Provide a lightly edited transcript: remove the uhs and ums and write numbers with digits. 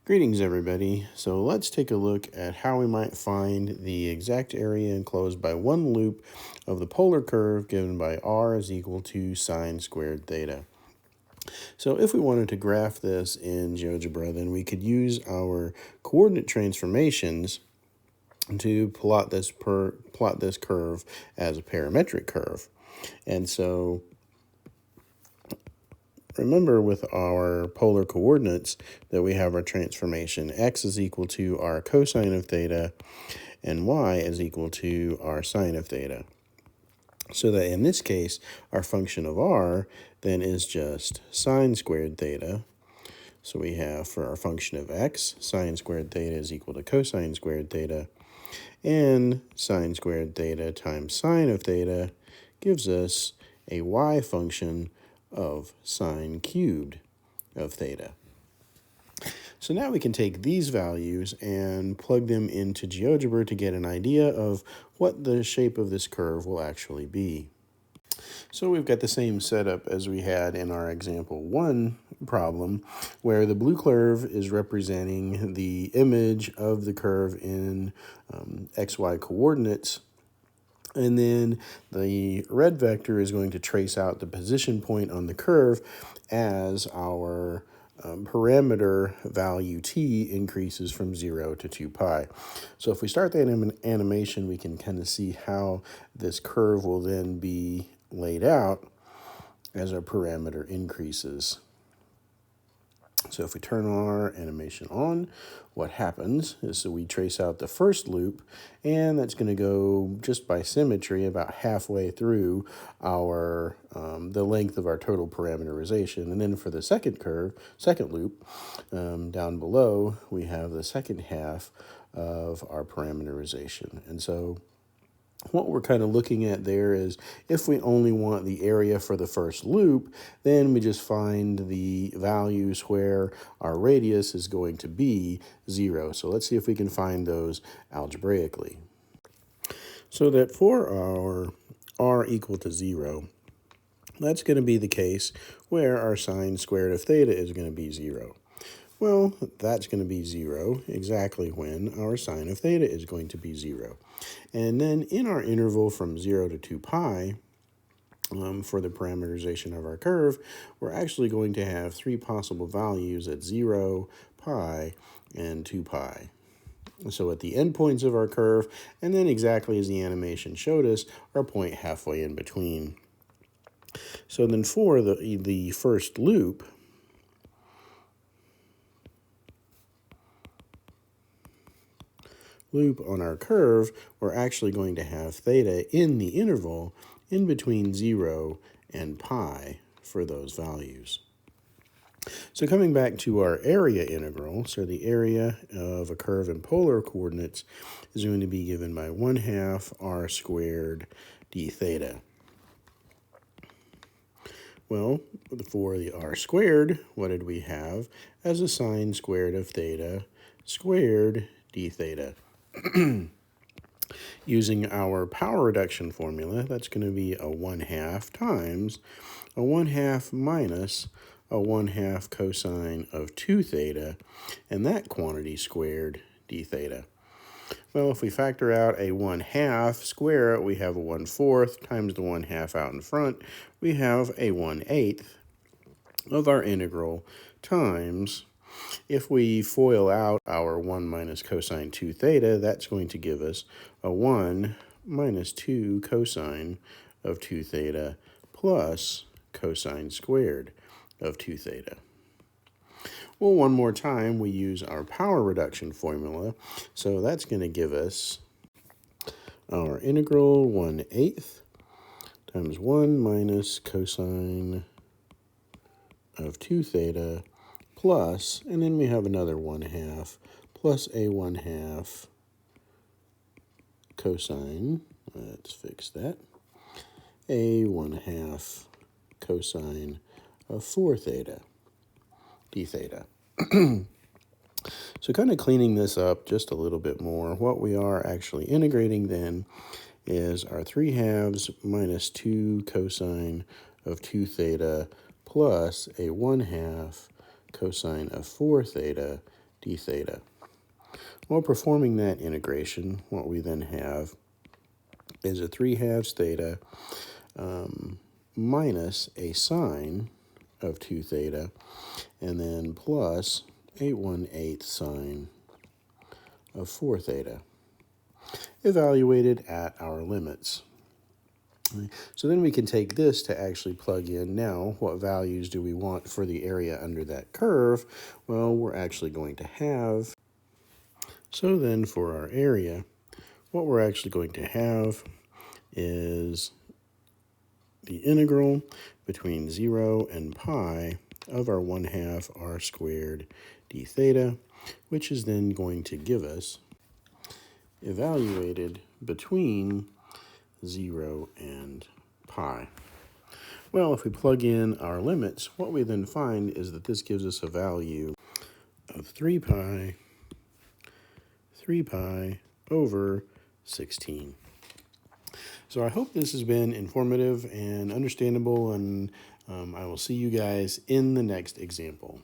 Greetings, everybody. So let's take a look at how we might find the exact area enclosed by one loop of the polar curve given by r is equal to sine squared theta. So if we wanted to graph this in GeoGebra, then we could use our coordinate transformations to plot this curve as a parametric curve. And so remember with our polar coordinates that we have our transformation. X is equal to our cosine of theta and y is equal to our sine of theta. So that in this case, our function of r then is just sine squared theta. So we have for our function of x, sine squared theta is equal to cosine squared theta. And sine squared theta times sine of theta gives us a y function of sine cubed of theta. So now we can take these values and plug them into GeoGebra to get an idea of what the shape of this curve will actually be. So we've got the same setup as we had in our example 1 problem, where the blue curve is representing the image of the curve in xy coordinates. And then the red vector is going to trace out the position point on the curve as our parameter value t increases from 0 to 2 pi. So if we start that animation, we can kind of see how this curve will then be laid out as our parameter increases. So if we turn our animation on, what happens is that we trace out the first loop, and that's going to go just by symmetry about halfway through our the length of our total parameterization. And then for the second loop, down below, we have the second half of our parameterization. And so what we're kind of looking at there is if we only want the area for the first loop, then we just find the values where our radius is going to be 0. So let's see if we can find those algebraically. So that for our r equal to 0, that's going to be the case where our sine squared of theta is going to be 0. Well, that's going to be 0 exactly when our sine of theta is going to be 0. And then in our interval from 0 to 2 pi, for the parameterization of our curve, we're actually going to have 3 possible values at 0, pi, and 2 pi. So at the endpoints of our curve, and then exactly as the animation showed us, our point halfway in between. So then for the first loop, on our curve, we're actually going to have theta in the interval in between 0 and pi for those values. So coming back to our area integral, so the area of a curve in polar coordinates is going to be given by 1/2 r squared d theta. Well, for the r squared, what did we have as a sine squared of theta squared d theta? Using our power reduction formula, that's going to be a 1/2 times a 1/2 minus a 1/2 cosine of 2 theta, and that quantity squared d theta. Well, if we factor out a 1/2, square it, we have a 1/4 times the 1/2 out in front, we have a 1/8 of our integral times. If we FOIL out our 1 minus cosine 2 theta, that's going to give us a 1 minus 2 cosine of 2 theta plus cosine squared of 2 theta. Well, one more time, we use our power reduction formula. So that's going to give us our integral 1/8 times 1 minus cosine of 2 theta plus, and then we have another 1/2 plus a 1/2 cosine, let's fix that, a 1/2 cosine of 4 theta, d theta. So kind of cleaning this up just a little bit more, what we are actually integrating then is our 3/2 minus 2 cosine of 2 theta plus a 1/2 cosine of 4 theta d theta. While performing that integration, what we then have is a 3/2 theta minus a sine of 2 theta, and then plus a 1/8 sine of 4 theta, evaluated at our limits. So then we can take this to actually plug in now what values do we want for the area under that curve. Well, we're actually going to have, so then for our area, what we're actually going to have is the integral between 0 and pi of our 1/2 r squared d theta, which is then going to give us, evaluated between 0 and pi. Well, if we plug in our limits, what we then find is that this gives us a value of 3 pi over 16. So I hope this has been informative and understandable, and I will see you guys in the next example.